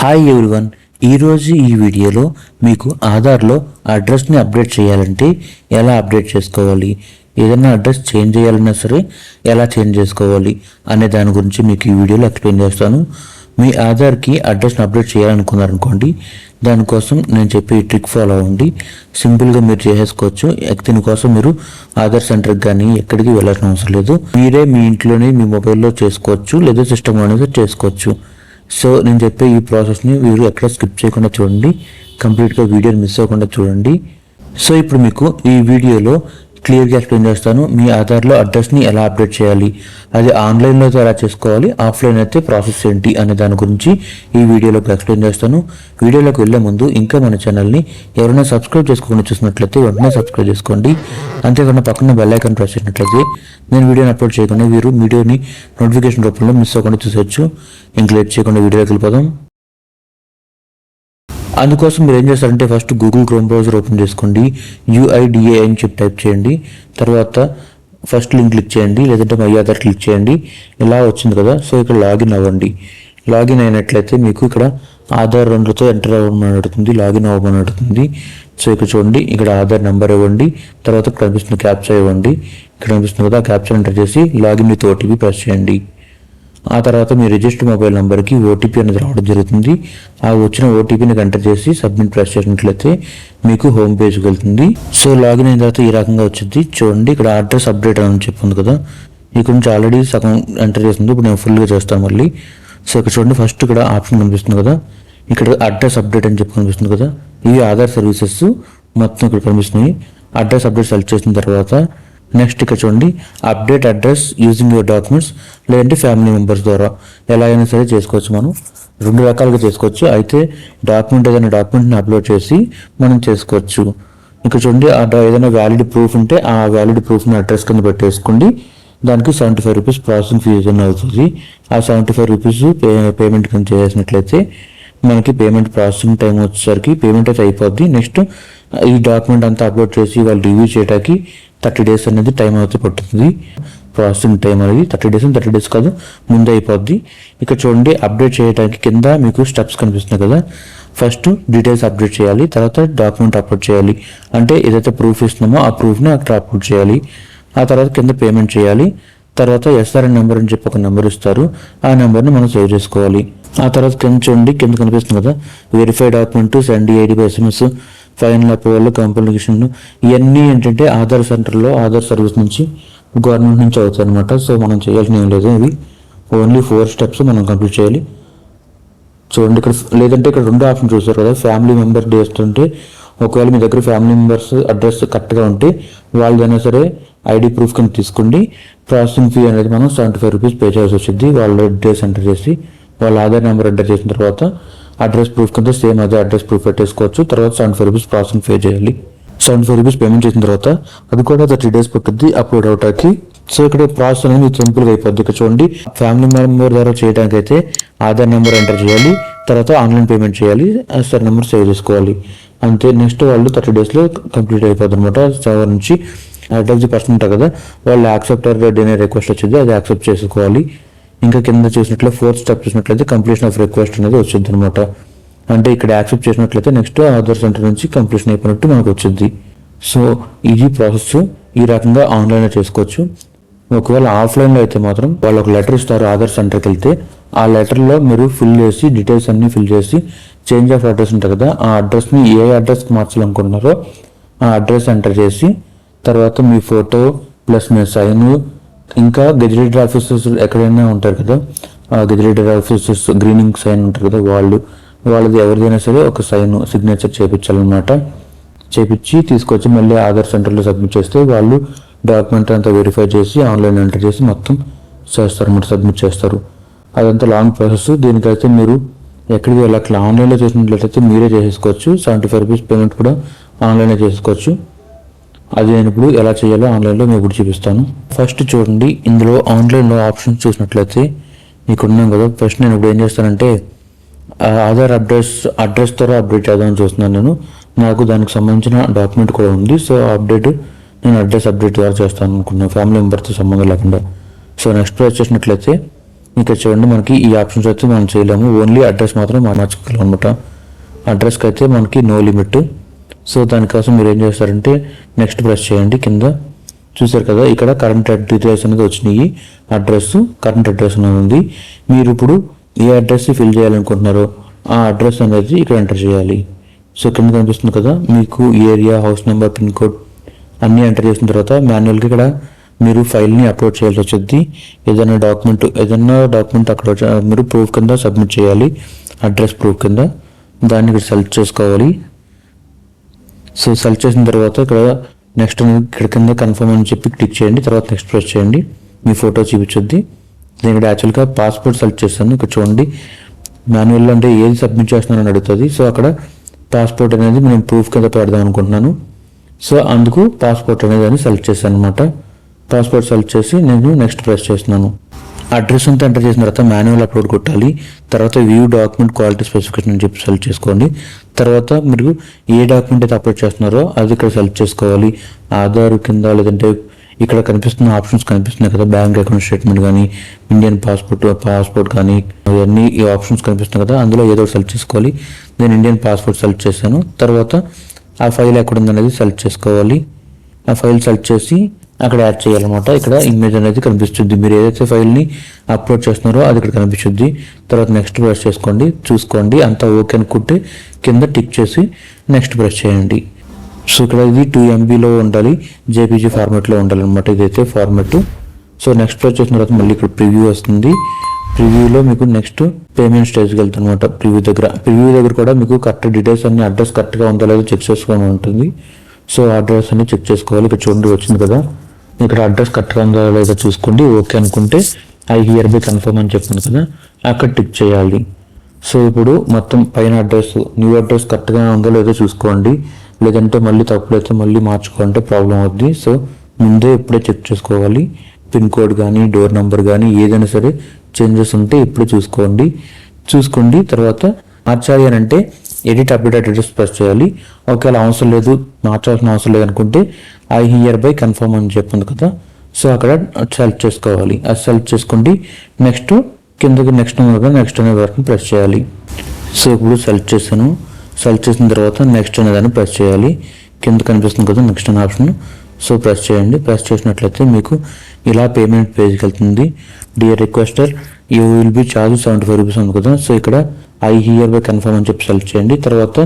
Hi everyone, ఈరోజు ఈ వీడియోలో మీకు ఆధార్లో అడ్రస్ని అప్డేట్ చేయాలంటే ఎలా అప్డేట్ చేసుకోవాలి, ఏదైనా అడ్రస్ చేంజ్ చేయాలన్నా సరే ఎలా చేంజ్ చేసుకోవాలి అనే దాని గురించి మీకు ఈ వీడియోలో ఎక్స్ప్లెయిన్ చేస్తాను. మీ ఆధార్కి అడ్రస్ని అప్డేట్ చేయాలనుకున్నారనుకోండి, దానికోసం నేను చెప్పే ట్రిక్ ఫాలో అవ్వండి. సింపుల్గా మీరు చేసేసుకోవచ్చు. దీనికోసం మీరు ఆధార్ సెంటర్కి కానీ ఎక్కడికి వెళ్ళాల్సిన అవసరం లేదు. మీరే మీ ఇంట్లోనే మీ మొబైల్లో చేసుకోవచ్చు, లేదా సిస్టమ్ అనేది చేసుకోవచ్చు. సో నేను చెప్పే ఈ ప్రాసెస్ని మీరు ఎక్కడ స్కిప్ చేయకుండా చూడండి, కంప్లీట్గా వీడియోని మిస్ అవ్వకుండా చూడండి. సో ఇప్పుడు మీకు ఈ వీడియోలో క్లియర్గా ఎక్స్ప్లెయిన్ చేస్తాను. మీ ఆధార్లో అడ్రస్ని ఎలా అప్డేట్ చేయాలి, అది ఆన్లైన్లో అయితే ఎలా చేసుకోవాలి, ఆఫ్లైన్ అయితే ప్రాసెస్ ఏంటి అనే దాని గురించి ఈ వీడియోలోకి ఎక్స్ప్లెయిన్ చేస్తాను. వీడియోలోకి వెళ్ళే ముందు ఇంకా మన ఛానల్ని ఎవరైనా సబ్స్క్రైబ్ చేసుకోకుండా చూసినట్లయితే వెంటనే సబ్స్క్రైబ్ చేసుకోండి. అంతేకాకుండా పక్కన బెల్ ఐకాన్ ప్రెస్ చేసినట్లయితే నేను వీడియోని అప్లోడ్ చేయకుండా మీరు వీడియోని నోటిఫికేషన్ రూపంలో మిస్ అవ్వకుండా చూసొచ్చు. ఇంక లేట్ చేయకుండా వీడియోలోకి వెళ్ళిపోదాం. అందుకోసం మీరు ఏం చేస్తారంటే first Google chrome browser open చేసుకోండి. UIDA అని చెప్పి టైప్ చేయండి. తర్వాత ఫస్ట్ లింక్ క్లిక్ చేయండి, లేదంటే మై ఆధార్ క్లిక్ చేయండి. ఇలా వచ్చింది కదా, సో ఇక్కడ లాగిన్ అవ్వండి. లాగిన్ అయినట్లయితే మీకు ఇక్కడ ఆధార్ 2తో ఎంటర్ అవ్వమని అడుగుతుంది, లాగిన్ అవ్వమని అడుగుతుంది. సో ఇక్కడ చూడండి, ఇక్కడ ఆధార్ నెంబర్ ఇవ్వండి, తర్వాత కనిపిస్తున్న క్యాప్చా ఇవ్వండి. ఇక్కడ కనిపిస్తుంది కదా, ఆ క్యాప్చా ఎంటర్ చేసి లాగిన్ విత్ OTP ప్రెస్ చేయండి. ఆ తర్వాత మీ రిజిస్టర్ మొబైల్ నెంబర్కి OTP అనేది రావడం జరుగుతుంది. ఆ వచ్చిన OTPని ఎంటర్ చేసి సబ్మిట్ ప్రెస్ చేసినట్లయితే మీకు హోమ్ పేజ్కి వెళ్తుంది. సో లాగిన్ అయిన తర్వాత ఈ రకంగా వచ్చింది. చూడండి, ఇక్కడ అడ్రస్ అప్డేట్ అని చెప్పింది కదా, ఇక్కడ నుంచి ఆల్రెడీ సగం ఎంటర్ చేస్తుంది. ఇప్పుడు నేను ఫుల్గా చేస్తాను మళ్ళీ. సో ఇక్కడ చూడండి, ఫస్ట్ ఇక్కడ ఆప్షన్ కనిపిస్తుంది కదా, ఇక్కడ అడ్రస్ అప్డేట్ అని చెప్పి కనిపిస్తుంది కదా, ఇవి ఆధార్ సర్వీసెస్ మొత్తం ఇక్కడ కనిపిస్తున్నాయి. అడ్రస్ అప్డేట్ సెలెక్ట్ చేసిన తర్వాత నెక్స్ట్ ఇక్కడ చూడండి, update address using your documents, లేదంటే ఫ్యామిలీ మెంబర్స్ ద్వారా ఎలా అయినా సరే చేసుకోవచ్చు. మనం 2 రకాలుగా చేసుకోవచ్చు. అయితే ఏదైనా డాక్యుమెంట్ని అప్లోడ్ చేసి మనం చేసుకోవచ్చు. ఇక్కడ చూడండి, ఏదైనా వ్యాలిడ్ ప్రూఫ్ ఉంటే ఆ వ్యాలిడ్ ప్రూఫ్ని అడ్రస్ కింద పెట్టేసుకోండి. దానికి 75 రూపీస్ ప్రాసెసింగ్ ఫీజు అని అవుతుంది. ఆ 75 రూపీస్ పేమెంట్ కింద చేసినట్లయితే మనకి పేమెంట్ ప్రాసెసింగ్ టైం వచ్చేసరికి పేమెంట్ అయితే అయిపోద్ది. నెక్స్ట్ ఈ డాక్యుమెంట్ అంతా అప్లోడ్ చేసి వాళ్ళు రివ్యూ చేయడానికి 30 డేస్ అనేది టైం అయితే పడుతుంది. ప్రాసెసింగ్ టైం అనేది 30 డేస్ కాదు, ముందే అయిపోద్ది. ఇక్కడ చూడండి, అప్డేట్ చేయడానికి కింద మీకు స్టెప్స్ కనిపిస్తున్నాయి కదా. ఫస్ట్ డీటెయిల్స్ అప్డేట్ చేయాలి, తర్వాత డాక్యుమెంట్ అప్లోడ్ చేయాలి, అంటే ఏదైతే ప్రూఫ్ ఇస్తున్నామో ఆ ప్రూఫ్ని అక్కడ అప్లోడ్ చేయాలి. ఆ తర్వాత కింద పేమెంట్ చేయాలి. తర్వాత SRN నెంబర్ అని చెప్పి ఒక నెంబర్ ఇస్తారు, ఆ నెంబర్ని మనం సేవ్ చేసుకోవాలి. ఆ తర్వాత కింద చూడండి, కింద కనిపిస్తుంది కదా, verify document, send ID by SMS, final approval, completion, ఇవన్నీ ఏంటంటే ఆధార్ సెంటర్లో ఆధార్ సర్వీస్ నుంచి గవర్నమెంట్ నుంచి అవుతాయి అనమాట. సో మనం చేయాల్సిన ఏం లేదు, ఇవి ఓన్లీ 4 స్టెప్స్ మనం కంప్లీట్ చేయాలి. చూడండి, ఇక్కడ లేదంటే ఇక్కడ 2 ఆప్షన్ చూస్తారు కదా, ఫ్యామిలీ మెంబర్ డేస్ అంటే ఒకవేళ మీ దగ్గర ఫ్యామిలీ మెంబర్స్ అడ్రస్ కరెక్ట్గా ఉంటే వాళ్ళదైనా సరే ID ప్రూఫ్ కింద తీసుకోండి. ప్రాసెసింగ్ ఫీ అనేది మనం 75 రూపీస్ పే చేయాల్సి వచ్చింది. వాళ్ళ డేస్ ఎంటర్ చేసి వాళ్ళ ఆధార్ నెంబర్ ఎంటర్ చేసిన తర్వాత అడ్రస్ ప్రూఫ్ కింద సేమ్ అదే అడ్రస్ ప్రూఫ్ పెట్టేసుకోవచ్చు. తర్వాత 75 రూపీస్ ప్రాసెసింగ్ పే చేయాలి. 75 రూపీస్ పేమెంట్ చేసిన తర్వాత అది కూడా 30 డేస్ పట్టుద్ది అప్లోడ్ అవటానికి. సో ఇక్కడ ప్రాసెస్ అనేది సింపుల్గా అయిపోద్ది. ఇక్కడ చూడండి, ఫ్యామిలీ మెంబర్ ద్వారా చేయడానికి అయితే ఆధార్ నెంబర్ ఎంటర్ చేయాలి, తర్వాత ఆన్లైన్ పేమెంట్ చేయాలి, SR నెంబర్ సేవ్ చేసుకోవాలి, అంతే. నెక్స్ట్ వాళ్ళు 30 డేస్లో కంప్లీట్ అయిపోద్ది అనమాట. సర్వర్ నుంచి అడ్రస్ పర్సన్ ఉంటారు కదా, వాళ్ళు యాక్సెప్ట్ డినే రిక్వెస్ట్ వచ్చింది, అది యాక్సెప్ట్ చేసుకోవాలి. ఇంకా కింద చూసినట్లయితే 4th స్టెప్ చూసినట్లయితే కంప్లీషన్ ఆఫ్ రిక్వెస్ట్ అనేది వచ్చింది అనమాట. అంటే ఇక్కడ యాక్సెప్ట్ చేసినట్లయితే నెక్స్ట్ ఆధార్ సెంటర్ నుంచి కంప్లీషన్ అయిపోయినట్టు మనకు వచ్చింది. సో ఇది ప్రాసెస్, ఈ రకంగా ఆన్లైన్లో చేసుకోవచ్చు. ఒకవేళ ఆఫ్లైన్లో అయితే మాత్రం వాళ్ళు ఒక లెటర్ ఇస్తారు ఆధార్ సెంటర్కి వెళ్తే, ఆ లెటర్లో మీరు ఫిల్ చేసి డీటెయిల్స్ అన్నీ ఫిల్ చేసి చేంజ్ ఆఫ్ అడ్రస్ ఉంటుంది కదా, ఆ అడ్రస్ని ఏ అడ్రస్కి మార్చాలనుకుంటున్నారో ఆ అడ్రస్ ఎంటర్ చేసి తర్వాత మీ ఫోటో ప్లస్ మీ సైన్, ఇంకా గెజిటెడ్ ఆఫీసర్స్ ఎక్కడైనా ఉంటారు కదా, ఆ గెజిటెడ్ ఆఫీసర్స్ గ్రీనింగ్ సైన్ ఉంటారు కదా, వాళ్ళది ఎవరిదైనా సరే ఒక సైన్ సిగ్నేచర్ చేయించాలన్నమాట. చేయించి తీసుకొచ్చి మళ్ళీ ఆధార్ సెంటర్లో సబ్మిట్ చేస్తే వాళ్ళు డాక్యుమెంట్ అంతా వెరిఫై చేసి ఆన్లైన్ ఎంటర్ చేసి మొత్తం చేస్తారన్నమాట, సబ్మిట్ చేస్తారు. అదంతా లాంగ్ ప్రాసెస్. దీనికైతే మీరు ఎక్కడికి వెళ్ళాలి, ఆన్లైన్లో చేసినట్లయితే మీరే చేసేసుకోవచ్చు. 75 రూపీస్ పేమెంట్ కూడా ఆన్లైన్లో చేసుకోవచ్చు. అది నేను ఇప్పుడు ఎలా చేయాలో ఆన్లైన్లో మీకు ఇప్పుడు చూపిస్తాను. ఫస్ట్ చూడండి, ఇందులో ఆన్లైన్లో ఆప్షన్స్ చూసినట్లయితే మీకు ఉన్నాం కదా. ఫస్ట్ నేను ఇప్పుడు ఏం చేస్తానంటే ఆధార్ అడ్రస్ ద్వారా అప్డేట్ చేద్దామని చూస్తున్నాను. నాకు దానికి సంబంధించిన డాక్యుమెంట్ కూడా ఉంది. సో అప్డేట్ నేను అడ్రస్ అప్డేట్ ద్వారా చేస్తాను అనుకున్నాను, ఫ్యామిలీ మెంబర్తో సంబంధం లేకుండా. సో నెక్స్ట్ వచ్చేసినట్లయితే ఇక్కడ చూడండి మనకి ఈ ఆప్షన్స్ అయితే మనం చేయలేము, ఓన్లీ అడ్రస్ మాత్రం మార్చుకోగలం అనమాట. అడ్రస్కి అయితే మనకి నో లిమిట్. సో దానికోసం మీరు ఏం చేస్తారంటే నెక్స్ట్ ప్రెస్ చేయండి. కింద చూసారు కదా ఇక్కడ కరెంట్ డీటెయిల్స్ అనేది వచ్చినాయి, అడ్రస్ కరెంట్ అడ్రస్ అనేది ఉంది. మీరు ఇప్పుడు ఏ అడ్రస్ ఫిల్ చేయాలనుకుంటున్నారో ఆ అడ్రస్ అనేది ఇక్కడ ఎంటర్ చేయాలి. సో కింద కనిపిస్తుంది కదా మీకు area, house number, pin code అన్నీ ఎంటర్ చేసిన తర్వాత మాన్యువల్గా ఇక్కడ మీరు ఫైల్ని అప్లోడ్ చేయాల్సి వచ్చింది. ఏదైనా డాక్యుమెంట్ అక్కడ మీరు ప్రూఫ్ కింద సబ్మిట్ చేయాలి, అడ్రస్ ప్రూఫ్ కింద. దాన్ని ఇక్కడ సెలెక్ట్ చేసుకోవాలి. సో సెలెక్ట్ చేసిన తర్వాత ఇక్కడ నెక్స్ట్ ఇక్కడ కింద కన్ఫర్మ్ అని చెప్పి క్లిక్ చేయండి. తర్వాత నెక్స్ట్ ప్రెస్ చేయండి. మీ ఫోటో చూపించుద్ది. నేను ఇక్కడ యాక్చువల్గా పాస్పోర్ట్ సెలెక్ట్ చేస్తాను. ఇక్కడ చూడండి మాన్యువల్ అంటే ఏది సబ్మిట్ చేస్తున్నారని అడుగుతుంది. సో అక్కడ పాస్పోర్ట్ అనేది నేను ప్రూఫ్ కింద పెడదాం అనుకుంటున్నాను. సో అందుకు పాస్పోర్ట్ అనేది సెలెక్ట్ చేశాను అనమాట. పాస్పోర్ట్ సెలెక్ట్ చేసి నేను నెక్స్ట్ ప్రెస్ చేస్తున్నాను. అడ్రస్ అంతా ఎంటర్ చేసిన తర్వాత మాన్యువల్ అప్లోడ్ కొట్టాలి. తర్వాత వ్యూ డాక్యుమెంట్ క్వాలిటీ స్పెసిఫికేషన్ అని చెప్పి సెలెక్ట్ చేసుకోండి. తర్వాత మీరు ఏ డాక్యుమెంట్ అయితే అప్లోడ్ చేస్తున్నారో అది ఇక్కడ సెలెక్ట్ చేసుకోవాలి. ఆధార్ కింద లేదంటే ఇక్కడ కనిపిస్తున్న ఆప్షన్స్ కనిపిస్తున్నాయి కదా, బ్యాంక్ అకౌంట్ స్టేట్మెంట్ కానీ, ఇండియన్ పాస్పోర్ట్ కానీ, అవన్నీ ఈ ఆప్షన్స్ కనిపిస్తున్నాయి కదా, అందులో ఏదో సెలెక్ట్ చేసుకోవాలి. నేను ఇండియన్ పాస్పోర్ట్ సెలెక్ట్ చేశాను. తర్వాత ఆ ఫైల్ ఎక్కడ ఉందనేది సెలెక్ట్ చేసుకోవాలి. ఆ ఫైల్ సెలెక్ట్ చేసి అక్కడ యాడ్ చేయాలన్నమాట. ఇక్కడ ఇమేజ్ అనేది కనిపిస్తుంది. మీరు ఏదైతే ఫైల్ని అప్లోడ్ చేస్తున్నారో అది ఇక్కడ కనిపిస్తుంది. తర్వాత నెక్స్ట్ ప్రెస్ చేసుకోండి. చూసుకోండి అంతా ఓకే అనుకుంటే కింద టిక్ చేసి నెక్స్ట్ ప్రెస్ చేయండి. సో ఇక్కడ ఇది 2 MBలో ఉండాలి, జేపీజీ ఫార్మాట్లో ఉండాలన్నమాట. ఇదైతే ఫార్మాట్. సో నెక్స్ట్ ప్రెస్ చేసిన తర్వాత మళ్ళీ ఇక్కడ ప్రివ్యూ వస్తుంది. ప్రివ్యూలో మీకు నెక్స్ట్ పేమెంట్ స్టేజ్కి వెళ్తుంది అనమాట. ప్రివ్యూ దగ్గర కూడా మీకు కరెక్ట్ డీటెయిల్స్ అన్ని అడ్రస్ కరెక్ట్గా ఉందో లేదో చెక్ చేసుకోవడం ఉంటుంది. సో అడ్రస్ అన్ని చెక్ చేసుకోవాలి. ఇక్కడ చూడండి వచ్చింది కదా, ఇక్కడ అడ్రస్ కరెక్ట్గా ఉందో లేదో చూసుకోండి. ఓకే అనుకుంటే ఐ హియర్ బై కన్ఫర్మ్ అని చెప్పాను కదా, అక్కడ టిక్ చేయాలి. సో ఇప్పుడు మొత్తం పైన అడ్రస్ న్యూ అడ్రస్ కరెక్ట్గా ఉందో లేదో చూసుకోండి. లేదంటే మళ్ళీ తప్పులైతే మళ్ళీ మార్చుకోవాలంటే ప్రాబ్లం అవుద్ది. సో ముందే ఇప్పుడే చెక్ చేసుకోవాలి. పిన్ కోడ్ కానీ, డోర్ నెంబర్ కానీ ఏదైనా సరే చేంజెస్ ఉంటే ఇప్పుడే చూసుకోండి. తర్వాత మార్చాలి అని అంటే ఎడిట్ అప్డేట్ అడ్రస్ ప్రెస్ చేయాలి. ఒకవేళ అవసరం లేదు, మార్చాల్సిన అవసరం లేదనుకుంటే ఐ హియర్ బై కన్ఫర్మ్ అని చెప్పింది కదా, సో అక్కడ సెలెక్ట్ చేసుకోవాలి. అది సెలెక్ట్ చేసుకోండి. నెక్స్ట్ కిందకి నెక్స్ట్ అనే వరకు ప్రెస్ చేయాలి. సో ఇప్పుడు సెలెక్ట్ చేశాను. సెలెక్ట్ చేసిన తర్వాత నెక్స్ట్ అనేదాన్ని ప్రెస్ చేయాలి. కింద కనిపిస్తుంది కదా నెక్స్ట్ అనే ఆప్షన్, సో ప్రెస్ చేయండి. ప్రెస్ చేసినట్లయితే మీకు ఇలా పేమెంట్ పేజ్కి వెళ్తుంది. Dear requester you will be charge 75 rupees ఉంది కదా, సో ఇక్కడ ఐ హియర్ బై కన్ఫర్మ్ అని చెప్పి సెలెక్ట్ చేయండి. తర్వాత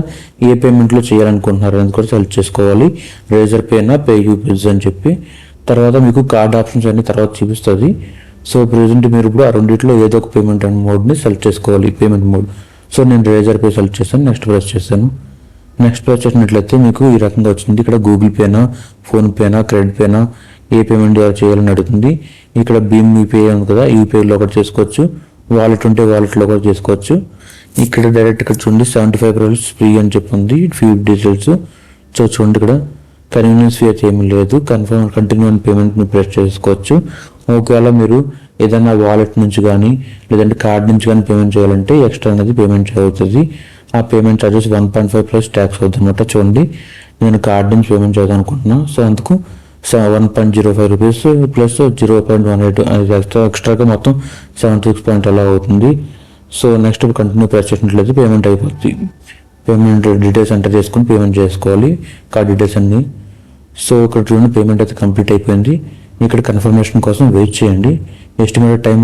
ఏ పేమెంట్లో చేయాలనుకుంటున్నారు అనేది కూడా సెలెక్ట్ చేసుకోవాలి. రేజర్ పేనా, పే యూపీస్ అని చెప్పి. తర్వాత మీకు కార్డ్ ఆప్షన్స్ అన్ని తర్వాత చూపిస్తుంది. సో ప్రెజెంట్ మీరు ఇప్పుడు ఆ రెండింటిలో ఏదో ఒక పేమెంట్ మోడ్ని సెలెక్ట్ చేసుకోవాలి, పేమెంట్ మోడ్. సో నేను రేజర్ పే సెలెక్ట్ చేశాను. నెక్స్ట్ ప్రెస్ చేశాను. నెక్స్ట్ ప్రెస్ చేసినట్లయితే మీకు ఈ రకంగా వచ్చింది. ఇక్కడ గూగుల్ పేనా, ఫోన్పేనా, క్రెడిట్ పేనా, ఏ పేమెంట్ చేయాలని అడుగుతుంది. ఇక్కడ భీమ్ యూపీఐ ఉంది కదా, యూపీఐలో ఒకటి చేసుకోవచ్చు. వాలెట్ ఉంటే వాలెట్లో కూడా చేసుకోవచ్చు. ఇక్కడ డైరెక్ట్ ఇక్కడ చూడండి 75 రూపీస్ ఫ్రీ అని చెప్పింది, ఫ్రీ డీటెయిల్స్. సో చూడండి ఇక్కడ కన్వీనియన్స్ ఫీ అయితే ఏమీ లేదు. కంటిన్యూ అని పేమెంట్ని ప్రెస్ చేసుకోవచ్చు. ఒకవేళ మీరు ఏదైనా వాలెట్ నుంచి కానీ లేదంటే కార్డ్ నుంచి కానీ పేమెంట్ చేయాలంటే ఎక్స్ట్రా అనేది పేమెంట్ అవుతుంది. ఆ పేమెంట్ ఛార్జెస్ 1.5 ప్లస్ ట్యాక్స్ అవుతుంది అనమాట. చూడండి నేను కార్డ్ నుంచి పేమెంట్ చేద్దాం అనుకుంటున్నాను. సో అందుకు 1.05 రూపీస్ ప్లస్ 0.18 అది ఎక్స్ట్రాగా మొత్తం 76 అలా అవుతుంది. సో నెక్స్ట్ కంటిన్యూ ప్రెస్ చేసినట్లయితే పేమెంట్ అయిపోతుంది. పేమెంట్ డీటెయిల్స్ ఎంటర్ చేసుకుని పేమెంట్ చేసుకోవాలి, కార్డ్ డీటెయిల్స్ అన్ని. సో ఇక్కడ చూడండి పేమెంట్ అయితే కంప్లీట్ అయిపోయింది. ఇక్కడ కన్ఫర్మేషన్ కోసం వెయిట్ చేయండి. ఎస్టిమేటెడ్ టైం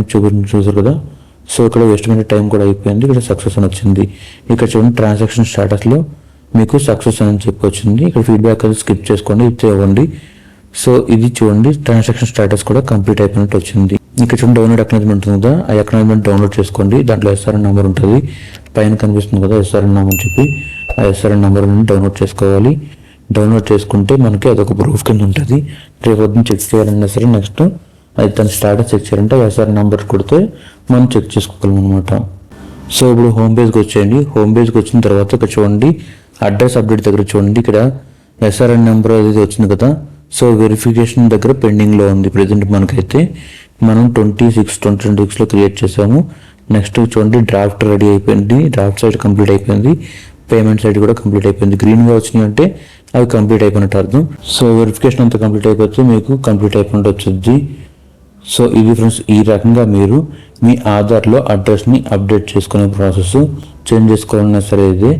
చూసారు కదా, సో ఇక్కడ ఎస్టిమేటెడ్ టైం కూడా అయిపోయింది. ఇక్కడ సక్సెస్ అని వచ్చింది. ఇక్కడ చూడండి ట్రాన్సాక్షన్ స్టేటస్లో మీకు సక్సెస్ అని చెప్పి వచ్చింది. ఇక్కడ ఫీడ్బ్యాక్ అది స్కిప్ చేసుకోండి, ఇది ఇవ్వండి. సో ఇది చూడండి ట్రాన్సాక్షన్ స్టేటస్ కూడా కంప్లీట్ అయిపోయినట్టు వచ్చింది. ఇక్కడ చూడండి డౌన్లోడ్ అక్నాలెడ్జ్మెంట్ ఉంది కదా, ఆ అక్నాలెడ్జ్మెంట్ డౌన్లోడ్ చేసుకోండి. దాంట్లో ఎస్ఆర్ఎన్ నెంబర్ ఉంటుంది, పైన కనిపిస్తుంది కదా ఎస్ఆర్ఎన్ నెంబర్ అని చెప్పి, ఆ ఎస్ఆర్ఎన్ నెంబర్ డౌన్లోడ్ చేసుకోవాలి. డౌన్లోడ్ చేసుకుంటే మనకి అదొక ప్రూఫ్ కింద ఉంటుంది. రేపు పొద్దున్న చెక్ చేయాలన్నా సరే నెక్స్ట్ అది తన స్టేటస్ చెక్ చేయాలంటే ఎస్ఆర్ఎన్ నెంబర్ కొడితే మనం చెక్ చేసుకోగలం అనమాట. సో ఇప్పుడు హోమ్ పేజ్కి వచ్చేయండి. హోమ్ పేజ్కి వచ్చిన తర్వాత ఇక్కడ చూడండి అడ్రస్ అప్డేట్ దగ్గర చూడండి ఇక్కడ ఎస్ఆర్ఎన్ నెంబర్ అనేది వచ్చింది కదా, సో వెరిఫికేషన్ దగ్గర పెండింగ్లో ఉంది. ప్రెజెంట్ మనకైతే మనం 26/2026లో క్రియేట్ చేసాము. నెక్స్ట్ చూడండి డ్రాఫ్ట్ రెడీ అయిపోయింది, డ్రాఫ్ట్ సైడ్ కంప్లీట్ అయిపోయింది, పేమెంట్ సైడ్ కూడా కంప్లీట్ అయిపోయింది. గ్రీన్గా వచ్చినాయి అంటే అవి కంప్లీట్ అయిపోయినట్టు అర్థం. సో వెరిఫికేషన్ అంతా కంప్లీట్ అయిపోతే మీకు కంప్లీట్ అయిపోయినట్టు వచ్చింది. సో ఇది ఫ్రెండ్స్, ఈ రకంగా మీరు మీ ఆధార్లో అడ్రస్ని అప్డేట్ చేసుకునే ప్రాసెస్. చేంజ్ చేసుకోవాలన్నా సరే ఇదే.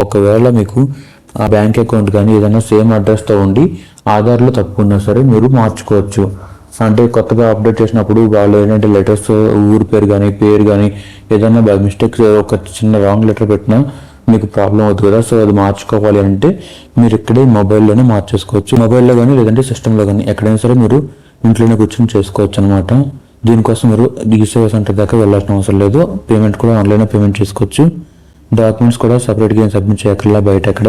ఒకవేళ మీకు ఆ బ్యాంక్ అకౌంట్ కానీ ఏదైనా సేమ్ అడ్రస్తో ఉండి ఆధార్లో తప్పుకున్నా సరే మీరు మార్చుకోవచ్చు. అంటే కొత్తగా అప్డేట్ చేసినప్పుడు వాళ్ళు ఏంటంటే లెటర్స్ ఊరి పేరు కానీ ఏదైనా బై మిస్టేక్స్ ఒక చిన్న రాంగ్ లెటర్ పెట్టినా మీకు ప్రాబ్లం అవుతుంది కదా. సో అది మార్చుకోవాలి అంటే మీరు ఇక్కడే మొబైల్లోనే మార్చేసుకోవచ్చు. మొబైల్లో కానీ లేదంటే సిస్టంలో కానీ ఎక్కడైనా సరే మీరు ఇంట్లోనే కూర్చొని చేసుకోవచ్చు అనమాట. దీనికోసం మీరు ఈసేవా సెంటర్ దాకా వెళ్ళాల్సిన అవసరం లేదు. పేమెంట్ కూడా ఆన్లైన్లో పేమెంట్ చేసుకోవచ్చు. డాక్యుమెంట్స్ కూడా సపరేట్గా ఏం సబ్మిట్ చేయక్కర్లా, బయట అక్కడ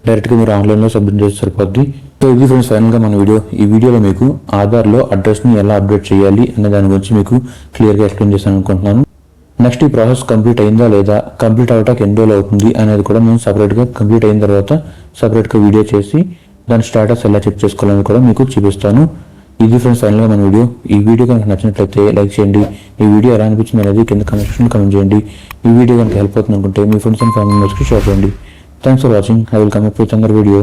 డైరెక్ట్గా మీరు ఆన్లైన్లో సబ్మిట్ చేసి సరిపోద్ది. సో ఇది ఫ్రెండ్స్ ఫైనల్గా మన వీడియో. ఈ వీడియోలో మీకు ఆధార్లో అడ్రస్ని ఎలా అప్డేట్ చేయాలి అనే దాని గురించి మీకు క్లియర్గా ఎక్స్ప్లెయిన్ చేశాను అనుకుంటున్నాను. నెక్స్ట్ ఈ ప్రాసెస్ కంప్లీట్ అయిందా లేదా, కంప్లీట్ అవ్వటానికి ఎన్ని రోజులు అవుతుంది అనేది కూడా మేము సపరేట్గా కంప్లీట్ అయిన తర్వాత సపరేట్గా వీడియో చేసి దాని స్టేటస్ ఎలా చెక్ చేసుకోవాలని కూడా మీకు చూపిస్తాను. ఇది ఫ్రెండ్స్ ఫైనల్గా మన వీడియో. ఈ వీడియో కనుక నచ్చినట్లయితే లైక్ చేయండి. ఈ వీడియో ఎలా అనిపించింది అనేది కింద కామెంట్ సెక్షన్లో కామెంట్ చేయండి. ఈ వీడియో కనుక హెల్ప్ అవుతుంది అనుకుంటే మీ ఫ్రెండ్స్ అండ్ ఫ్యామిలీ మెంబర్స్కి షేర్ చేయండి. Thanks for watching. I will come up with another video.